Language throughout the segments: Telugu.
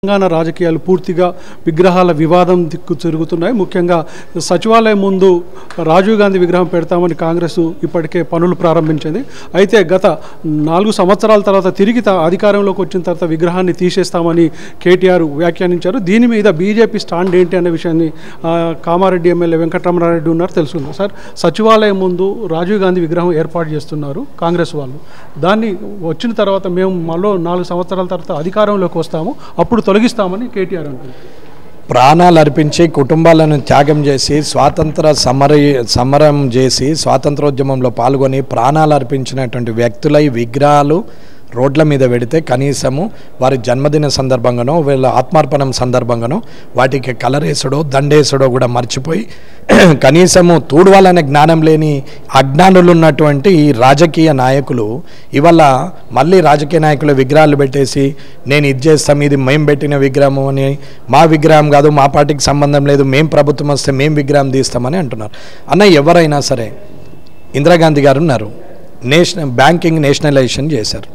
తెలంగాణ రాజకీయాలు పూర్తిగా విగ్రహాల వివాదం దిక్కు తిరుగుతున్నాయి. ముఖ్యంగా సచివాలయం ముందు రాజీవ్ గాంధీ విగ్రహం పెడతామని కాంగ్రెస్ ఇప్పటికే పనులు ప్రారంభించింది. అయితే గత 4 సంవత్సరాల తర్వాత తిరిగి అధికారంలోకి వచ్చిన తర్వాత విగ్రహాన్ని తీసేస్తామని కేటీఆర్ వ్యాఖ్యానించారు. దీని మీద బీజేపీ స్టాండ్ ఏంటి అనే విషయాన్ని కామారెడ్డి ఎమ్మెల్యే వెంకటరమణారెడ్డి ఉన్నారు, తెలుసుకుందాం. సార్, సచివాలయం ముందు రాజీవ్ గాంధీ విగ్రహం ఏర్పాటు చేస్తున్నారు కాంగ్రెస్ వాళ్ళు. దాన్ని వచ్చిన తర్వాత మేము మళ్ళీ 4 సంవత్సరాల తర్వాత అధికారంలోకి వస్తాము, అప్పుడు తొలగిస్తామని కేటీఆర్ అంటారు. ప్రాణాలు అర్పించి కుటుంబాలను త్యాగం చేసి సమరం చేసి స్వాతంత్రోద్యమంలో పాల్గొని ప్రాణాలు అర్పించినటువంటి వ్యక్తుల విగ్రహాలు రోడ్ల మీద పెడితే కనీసము వారి జన్మదిన సందర్భంగానో వీళ్ళ ఆత్మార్పణం సందర్భంగానో వాటికి కలరేసుడో దండేసుడో కూడా మర్చిపోయి కనీసము తూడవాలనే జ్ఞానం లేని అజ్ఞానులు ఉన్నటువంటి ఈ రాజకీయ నాయకులు ఇవాళ మళ్ళీ రాజకీయ నాయకుల విగ్రహాలు పెట్టేసి నేను ఇది చేస్తాం, ఇది మేము పెట్టిన విగ్రహం అని, మా విగ్రహం కాదు, మా పార్టీకి సంబంధం లేదు, మేము ప్రభుత్వం వస్తే మేము విగ్రహం తీస్తామని అంటున్నారు. అన్న, ఎవరైనా సరే ఇందిరాగాంధీ గారు ఉన్నారు, బ్యాంకింగ్ నేషనలైజేషన్ చేశారు.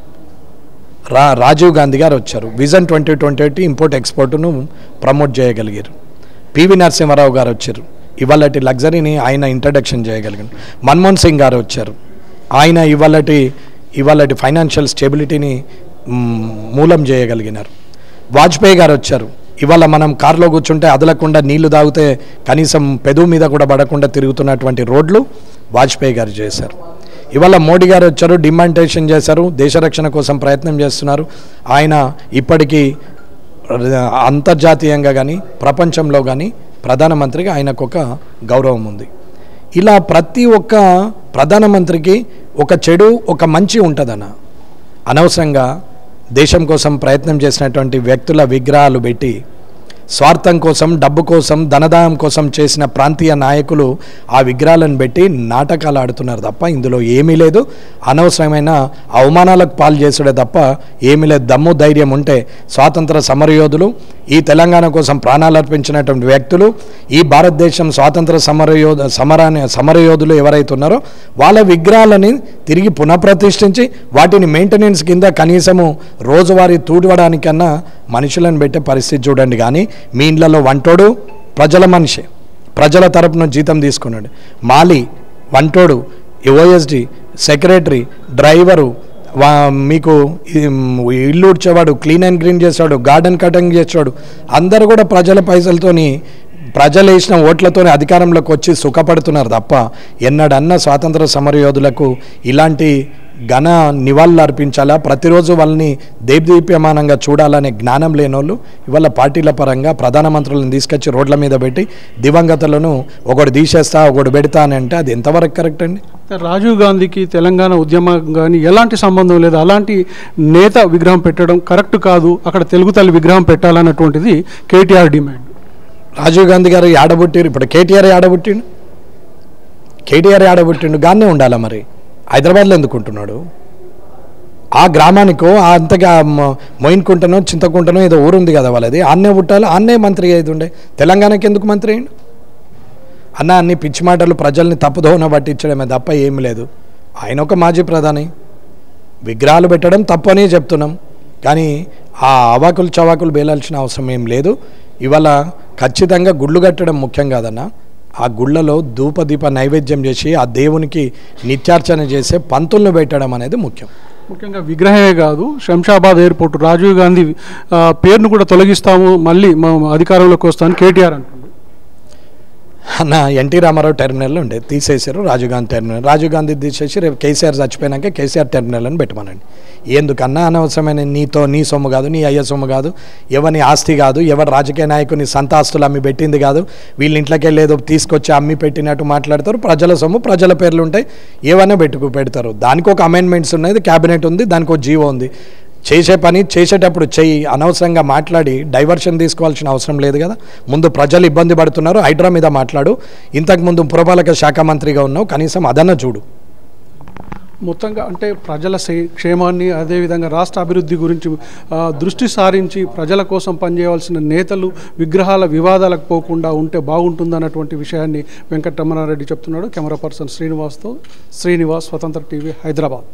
రాజీవ్ గాంధీ గారు వచ్చారు, విజన్ 2028 ఇంపోర్ట్ ఎక్స్పోర్ట్ను ప్రమోట్ చేయగలిగారు. పివి నరసింహారావు గారు వచ్చారు, ఇవాళటి లగ్జరీని ఆయన ఇంట్రడక్షన్ చేయగలిగారు. మన్మోహన్ సింగ్ గారు వచ్చారు, ఆయన ఇవాళటి ఫైనాన్షియల్ స్టెబిలిటీని మూలం చేయగలిగినారు. వాజ్పేయి గారు వచ్చారు, ఇవాళ మనం కారులో కూర్చుంటే అదలకుండా నీళ్లు తాగితే కనీసం పెదవు మీద కూడా పడకుండా తిరుగుతున్నటువంటి రోడ్లు వాజ్పేయి గారు చేశారు. ఇవాళ మోడీ గారు వచ్చారు, డిమానిటైజేషన్ చేశారు, దేశ రక్షణ కోసం ప్రయత్నం చేస్తున్నారు. ఆయన ఇప్పటికీ అంతర్జాతీయంగా కానీ ప్రపంచంలో కానీ ప్రధానమంత్రిగా ఆయనకు ఒక గౌరవం ఉంది. ఇలా ప్రతి ఒక్క ప్రధానమంత్రికి ఒక చెడు ఒక మంచి ఉంటుందన్న. అనవసరంగా దేశం కోసం ప్రయత్నం చేసినటువంటి వ్యక్తుల విగ్రహాలు పెట్టి స్వార్థం కోసం, డబ్బు కోసం, ధనదాయం కోసం చేసిన ప్రాంతీయ నాయకులు ఆ విగ్రహాలను పెట్టి నాటకాలు ఆడుతున్నారు తప్ప ఇందులో ఏమీ లేదు. అనవసరమైన అవమానాలకు పాలు చేసుడే తప్ప ఏమీ లేదు. దమ్ము ధైర్యం ఉంటే స్వాతంత్ర సమరయోధులు, ఈ తెలంగాణ కోసం ప్రాణాలు అర్పించినటువంటి వ్యక్తులు, ఈ భారతదేశం స్వాతంత్ర సమరయోధులు ఎవరైతే ఉన్నారో వాళ్ళ విగ్రహాలని తిరిగి పునఃప్రతిష్ఠించి వాటిని మెయింటెనెన్స్ కింద కనీసము రోజువారీ తూడవడానికన్నా మనుషులను పెట్టే పరిస్థితి చూడండి. కానీ మీ ఇండ్లలో వంటోడు ప్రజల మనిషి, ప్రజల తరపున జీతం తీసుకున్నాడు, మాలి వంటోడు, ఓఎస్డి సెక్రటరీ, డ్రైవరు, మీకు ఇల్లు ఉడ్చేవాడు, క్లీన్ అండ్ గ్రీన్ చేసేవాడు, గార్డెన్ కటింగ్ చేసేవాడు, అందరూ కూడా ప్రజల పైసలతోని ప్రజలు వేసిన ఓట్లతోనే అధికారంలోకి వచ్చి సుఖపడుతున్నారు తప్ప ఎన్నడన్నా స్వాతంత్ర సమరయోధులకు ఇలాంటి ఘన నివాళులు అర్పించాలా, ప్రతిరోజు వాళ్ళని దేదీప్యమానంగా చూడాలనే జ్ఞానం లేనోళ్ళు ఇవాళ పార్టీల పరంగా ప్రధానమంత్రులను తీసుకొచ్చి రోడ్ల మీద పెట్టి దివంగతులను ఒకటి తీసేస్తా ఒకటి పెడతా అని అంటే అది ఎంతవరకు కరెక్ట్ అండి? రాజీవ్ గాంధీకి తెలంగాణ ఉద్యమం కానీ ఎలాంటి సంబంధం లేదు. అలాంటి నేత విగ్రహం పెట్టడం కరెక్ట్ కాదు, అక్కడ తెలుగు తల్లి విగ్రహం పెట్టాలన్నటువంటిది కేటీఆర్ డిమాండ్. రాజీవ్ గాంధీ గారు ఆడబుట్టిరు, ఇప్పుడు కేటీఆర్ ఆడబుట్టిండు, గానే ఉండాలా మరి? హైదరాబాద్లో ఎందుకుంటున్నాడు? ఆ గ్రామానికో అంతగా మొయిన్కుంటనో చింతకుంటనో ఏదో ఊరుంది కదా వాళ్ళది, ఆన్నే పుట్టాలి, ఆన్నే మంత్రి అయ్యేది ఉండే. తెలంగాణకి ఎందుకు మంత్రి అయ్యిండు? అన్న, అన్ని పిచ్చి మాటలు ప్రజల్ని తప్పుదోవన పట్టించడమే తప్ప ఏమి లేదు. ఆయన ఒక మాజీ ప్రధాని, విగ్రహాలు పెట్టడం తప్పు అని చెప్తున్నాం, కానీ ఆ అవాకులు చవాకులు బేలాల్సిన అవసరం ఏం లేదు. ఇవాళ ఖచ్చితంగా గుళ్ళు కట్టడం ముఖ్యం కాదన్న, ఆ గుళ్ళలో ధూపదీప నైవేద్యం చేసి ఆ దేవునికి నిత్యార్చన చేసే పంతులను పెట్టడం అనేది ముఖ్యం. ముఖ్యంగా విగ్రహమే కాదు, శంషాబాద్ ఎయిర్పోర్ట్ రాజీవ్ గాంధీ పేరును కూడా తొలగిస్తాము, మళ్ళీ అధికారంలోకి వస్తామని కేటీఆర్ అంటున్నారు. అన్న, ఎన్టీ రామారావు టెర్మినల్ ఉండే తీసేశారు, రాజీవ్ గాంధీ టెర్మినల్. రాజీవ్ గాంధీ తీసేసి రేపు కేసీఆర్ చచ్చిపోయినాక కేసీఆర్ టెర్మినల్ అని పెట్టమనండి. ఎందుకన్నా అనవసరమైన నీ సొమ్ము కాదు, నీ అయ్య సొమ్ము కాదు, ఎవరి ఆస్తి కాదు, ఎవరి రాజకీయ నాయకుని సంత ఆస్తులు అమ్మి పెట్టింది కాదు, వీళ్ళ ఇంట్లోకి వెళ్ళేదో తీసుకొచ్చి అమ్మి పెట్టినట్టు మాట్లాడతారు. ప్రజల సొమ్ము ప్రజల పేర్లు ఉంటాయి, ఏవైనా పెడతారు. దానికి ఒక అమెండ్మెంట్స్ ఉన్నది, క్యాబినెట్ ఉంది, దానికి ఒక జీవో ఉంది. చేసే పని చేసేటప్పుడు చెయ్యి, అనవసరంగా మాట్లాడి డైవర్షన్ తీసుకోవాల్సిన అవసరం లేదు కదా. ముందు ప్రజలు ఇబ్బంది పడుతున్నారు, హైడ్రా మీద మాట్లాడు. ఇంతకుముందు పురపాలక శాఖ మంత్రిగా ఉన్నావు, కనీసం అదన్నా చూడు. మొత్తంగా అంటే ప్రజల క్షేమాన్ని, అదేవిధంగా రాష్ట్ర అభివృద్ధి గురించి దృష్టి సారించి ప్రజల కోసం పనిచేయవలసిన నేతలు విగ్రహాల వివాదాలకు పోకుండా ఉంటే బాగుంటుందన్నటువంటి విషయాన్ని వెంకటరమణారెడ్డి చెప్తున్నాడు. కెమెరా పర్సన్ శ్రీనివాస్, స్వతంత్ర టీవీ, హైదరాబాద్.